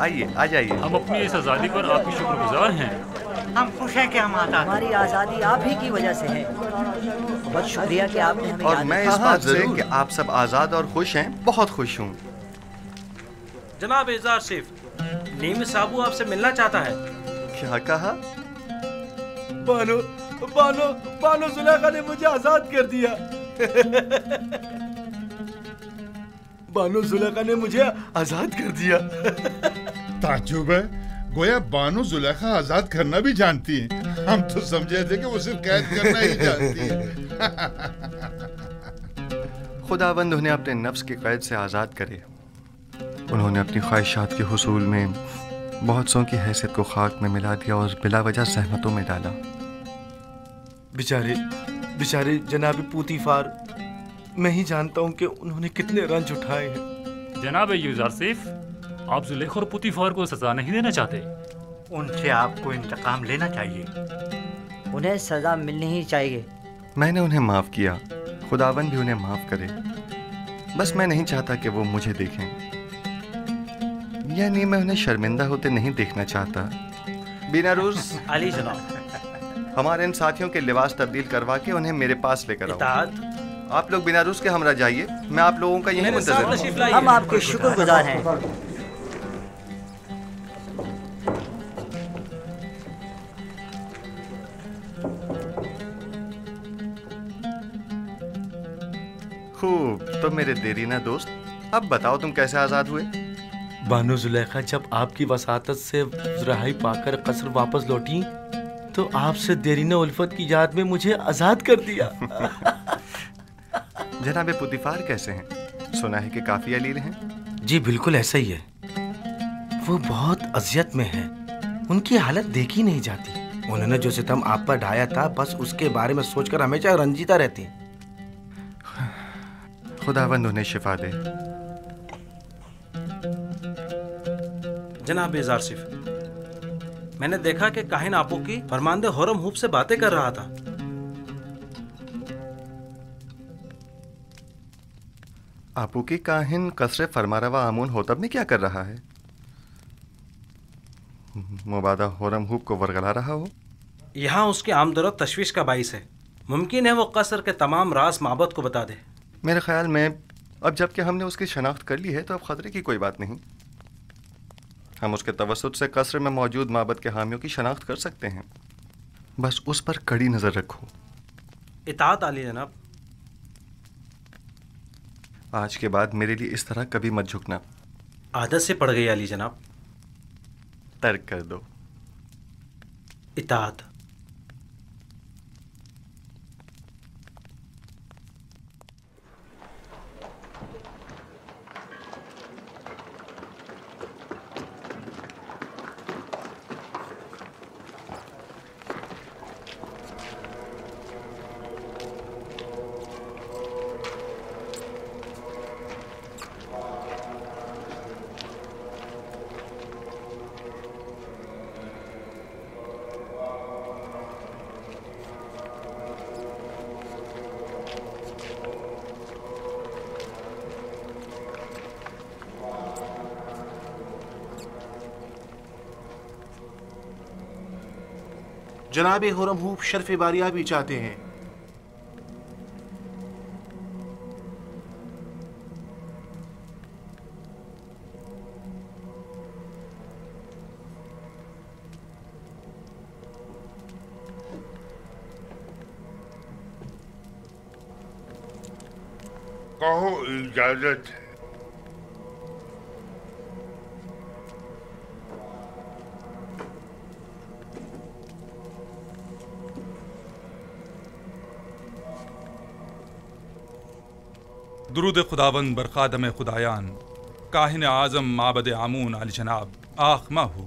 आइए, आ जाइए। हम अपनी इस आज़ादी पर आपकी शुक्रगुजार हैं। हम खुश हैं कि हम आज़ाद। हमारी आज़ादी आप ही की वजह से है। बहुत शुक्रिया कि आपने हमें और याद मैं रखा। इस बात से कि आप सब आज़ाद और खुश हैं बहुत खुश हूँ। जनाब एजार सिफ, नीम साबू आपसे मिलना चाहता है। क्या कहा? बानो बानो बानो जुलेखा ने मुझे आजाद कर दिया। बानो जुलेखा ने मुझे आजाद कर दिया। ताज्जुब है, गोया बानो जुलेखा आजाद करना भी जानती है। हम तो समझे थे कि वो सिर्फ कैद करना ही जानती है। खुदावंद उन्हें अपने नफ्स की कैद से आज़ाद करे। उन्होंने अपनी ख्वाहिशात के हुसूल में बहुत सौ की हैसियत को खाक में मिला दिया और बिला वजह सहमतों में डाला। बेचारे बेचारे जनाब पूतीफार, मैं ही जानता हूँ कि उन्होंने कितने रंज उठाए हैं। जनाब यूजारसिफ, आप जुलेखा और पुतीफार को सजा नहीं देना चाहते? उनसे आपको इंतकाम लेना चाहिए। उन्हें सजा मिलनी ही चाहिए। मैंने उन्हें माफ़ किया, खुदावंद भी उन्हें माफ़ करे। बस मैं नहीं चाहता कि वो मुझे देखें, यानी मैं उन्हें शर्मिंदा होते नहीं देखना चाहता। बीनारूस, अली जनाब, हमारे इन साथियों के लिबास तब्दील करवा के उन्हें मेरे पास लेकर आओ। इताअत। आप लोग बीनारूस के हमरा जाइए, मैं आप लोगों का यही मुंतज़िर हूँ। हम आपके शुक्रगुजार हैं। खूब, तो मेरे देरीना दोस्त, अब बताओ तुम कैसे आज़ाद हुए? बानो जुलेखा जब आपकी वसातत से रहाई पाकर कसर वापस लौटी तो आपसे देरीना उल्फत की याद में मुझे आजाद कर दिया। जनाबे पुतीफार कैसे हैं? सुना है कि काफी अलील हैं। जी बिल्कुल ऐसा ही है। वो बहुत अजियत में है, उनकी हालत देखी नहीं जाती। उन्होंने जो सितम आप पर ढाया था, बस उसके बारे में सोचकर हमेशा रंजीता रहती। खुदावंद उन्हें शिफा दे। जनाब एजार सिफ, मैंने देखा कि काहिन आपो की फरमांदे होरम हुब से बातें कर रहा था। आपू की काहिन कसरे फरमारवा आमून होतब में क्या कर रहा है? मुबादा होरम हुब को वरगला रहा हो। यहाँ उसकी आमदरत तशवीश का बाइस है। मुमकिन है वो कसर के तमाम राज माबद को बता दे। मेरे ख्याल में अब जबकि हमने उसकी शनाख्त कर ली है तो अब खतरे की कोई बात नहीं। हम उसके तवस्सुत से कसर में मौजूद माबद के हामियों की शनाख्त कर सकते हैं। बस उस पर कड़ी नजर रखो। इताअत आली जनाब। आज के बाद मेरे लिए इस तरह कभी मत झुकना। आदत से पड़ गई अली जनाब। तर्क कर दो। इताअत। जनाब हुरम हुब शर्फ बारिया भी चाहते हैं। कहो, इजाजत है। दुरूद खुदावंद बरखादम खुदायान काहिन आज़म माबद आमून अली जनाब आखमा हो।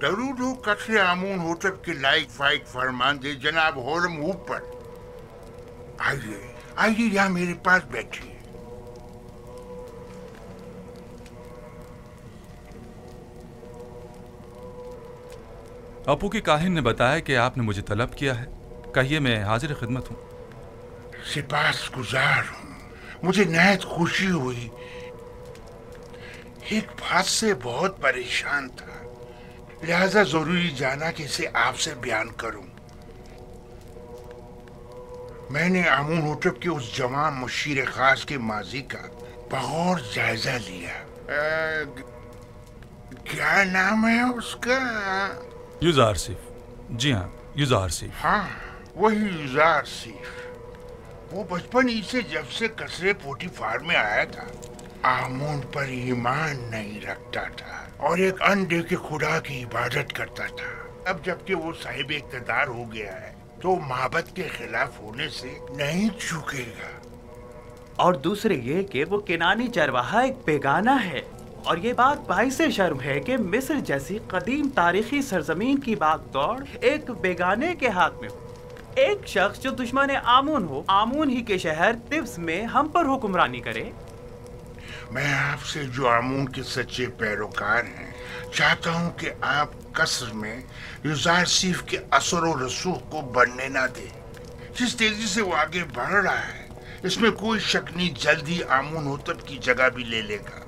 दरूद हो कसरे आमून होतब के लाइक फाइक फरमान दे जनाब होरम हुब पर। आइए आइए, यहाँ मेरे पास बैठिए। अपू की काहिन ने बताया कि आपने मुझे तलब किया है। कहिए, मैं हाजिर खिदमत हूँ। सिपास गुजार हूँ, मुझे नहायत खुशी हुई। एक बात से बहुत परेशान था, लिहाजा जरूरी जाना कि इसे आपसे बयान करूं। मैंने आमून होटब के उस जवान मुशीर खास के माजी का बगौर जायजा लिया। क्या नाम है उसका? युजार सिफ। जी हाँ, युजार सिफ। हाँ, वही युजार सिफ। वो बचपन ही से जब से कसरे पोटीफार में आया था, आमून पर ईमान नहीं रखता था और एक अंडे के खुदा की इबादत करता था। अब जबकि वो साहिब इक़्तिदार हो गया है तो माबद के खिलाफ होने से नहीं चूकेगा। और दूसरे ये कि वो किनानी चरवाहा एक बेगाना है, और ये बात बाइसे शर्म है कि मिस्र जैसी कदीम तारीखी सरजमीन की बाग दौड़ एक बेगाने के हाथ में हो। एक शख्स जो दुश्मन आमून हो, आमून ही के शहर तिब्स में हम पर हुक्मरानी करे। मैं आपसे जो आमून के सच्चे पैरोकार हैं चाहता हूं कि आप कसर में युजार सिफ के असर और रसूख को बढ़ने ना दें। जिस तेजी से वो आगे बढ़ रहा है इसमें कोई शक नहीं, जल्दी आमून होतब की जगह भी ले लेगा।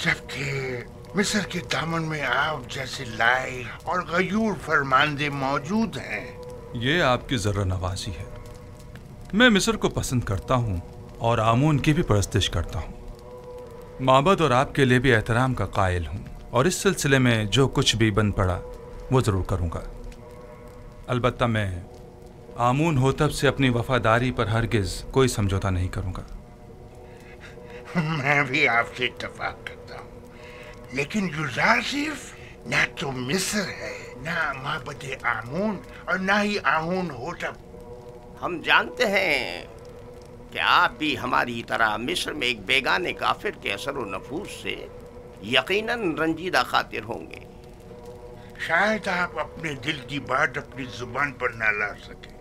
जबकि मिस्र के दामन में आप जैसे लायक और गयूर फरमानदे मौजूद हैं। ये आपकी जर्रा नवाजी है। मैं मिस्र को पसंद करता हूँ और आमून की भी परस्तिश करता हूँ। माबद और आपके लिए भी एहतराम का कायल हूँ और इस सिलसिले में जो कुछ भी बन पड़ा वो ज़रूर करूँगा। अलबत्ता मैं आमून होतब से अपनी वफादारी पर हरगिज़ कोई समझौता नहीं करूँगा। मैं भी आपसे इत्तफाक करता हूँ, लेकिन युजार सिफ ना तो मिस्र है, ना माबद आमून और ना ही आमून होतब। हम जानते हैं कि आप भी हमारी तरह मिस्र में एक बेगाने काफिर के असर व नफूस से यकीनन रंजीदा खातिर होंगे। शायद आप अपने दिल की बात अपनी जुबान पर ना ला सके,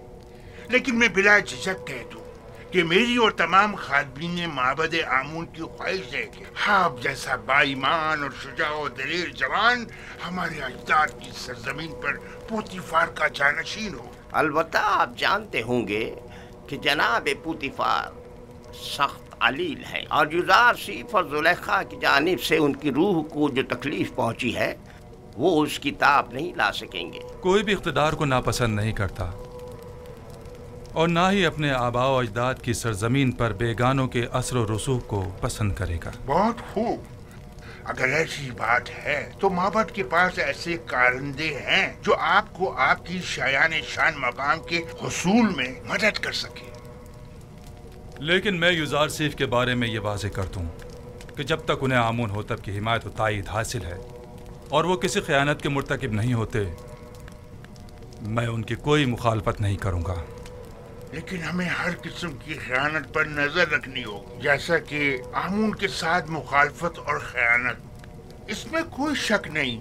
लेकिन मैं बिला झिझक कह दूं कि मेरी और तमाम खादमीन माबद आमून की ख्वाहिश है कि आप जैसा बाईमान और शुजा और दलेर जवान हमारे अजदाद की सरजमीन पर पोतीफार का जानशीन हो। अलबत्ता आप जानते होंगे कि जनाब पोतीफार सख्त अलील है और युजार सिफ और जुलेखा की जानिब से उनकी रूह को जो तकलीफ पहुंची है वो उसकी ताब नहीं ला सकेंगे। कोई भी इख्तिदार को नापसंद नहीं करता और ना ही अपने आबा व अजदाद की सरजमीन पर बेगानों के असर व रसूख को पसंद करेगा। बहुत खूब। अगर ऐसी बात है तो माबद के पास ऐसे कारंदे हैं जो आपको आपकी शायान शान मकाम के हुसूल में मदद कर सके। लेकिन मैं युजार सिफ के बारे में ये वाज़ेह कर दूं कि जब तक उन्हें आमून होतब की हिमायत व तायीद हासिल है और वो किसी ख़यानत के मुर्तकिब नहीं होते, मैं उनकी कोई मुखालफत नहीं करूँगा। लेकिन हमें हर किस्म की खयानत पर नजर रखनी होगी, जैसा कि आमून के साथ मुखालफत और खयानत, इसमें कोई शक नहीं।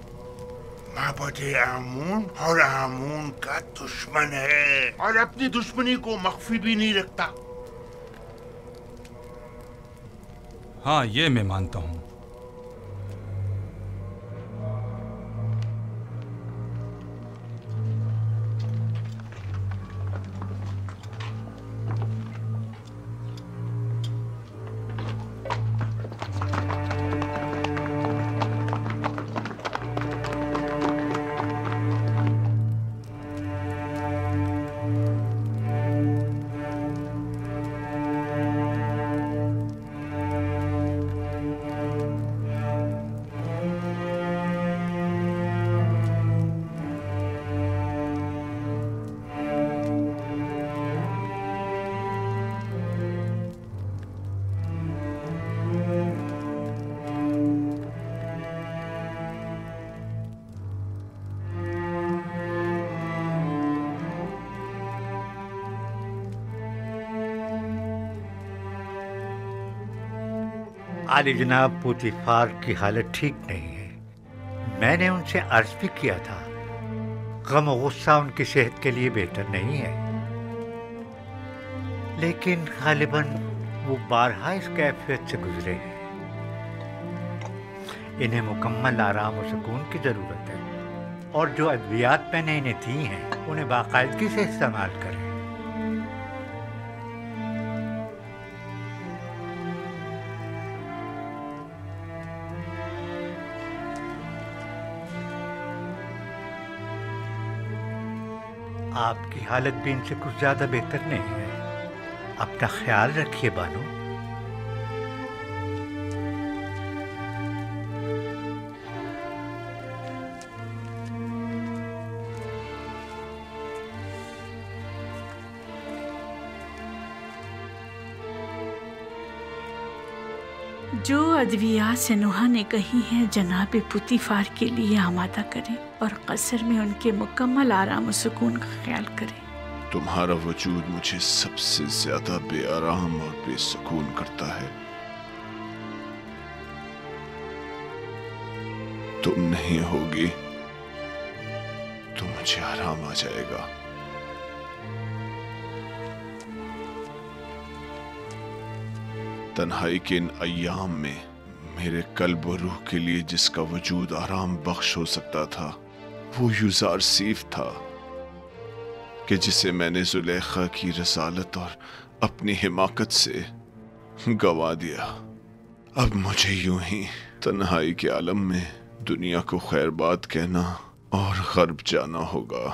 माबद आमून और आमून का दुश्मन है और अपनी दुश्मनी को मख्फी भी नहीं रखता। हाँ, ये मैं मानता हूँ। आली जनाब पोतीफार की हालत ठीक नहीं है। मैंने उनसे अर्ज भी किया था, गम और गुस्सा उनकी सेहत के लिए बेहतर नहीं है, लेकिन गालिबन वो बारहा इस कैफियत से गुजरे हैं। इन्हें मुकम्मल आराम और सुकून की ज़रूरत है और जो अद्वियात मैंने इन्हें दी हैं उन्हें बाकायदगी से इस्तेमाल करें। आपकी हालत भी इनसे कुछ ज्यादा बेहतर नहीं है। अपना ख्याल रखिए बानो। जो अद्वियात सनोहा ने कही है जनाब पुतीफार के लिए आमादा करें और कसर में उनके मुकम्मल आराम और सुकून का ख्याल करें। तुम्हारा वजूद मुझे सबसे ज्यादा बेआराम और बेसुकून करता है। तुम नहीं होगी तो मुझे आराम आ जाएगा। तन्हाई के इन अय्याम में मेरे कल्ब और रूह के लिए जिसका वजूद आराम बख्श हो सकता था वो युजार सीफ था कि जिसे मैंने जुलेखा की रसालत और अपनी हिमाकत से गवा दिया। अब मुझे यूं ही तन्हाई के आलम में दुनिया को खैरबाद कहना और गर्ब जाना होगा।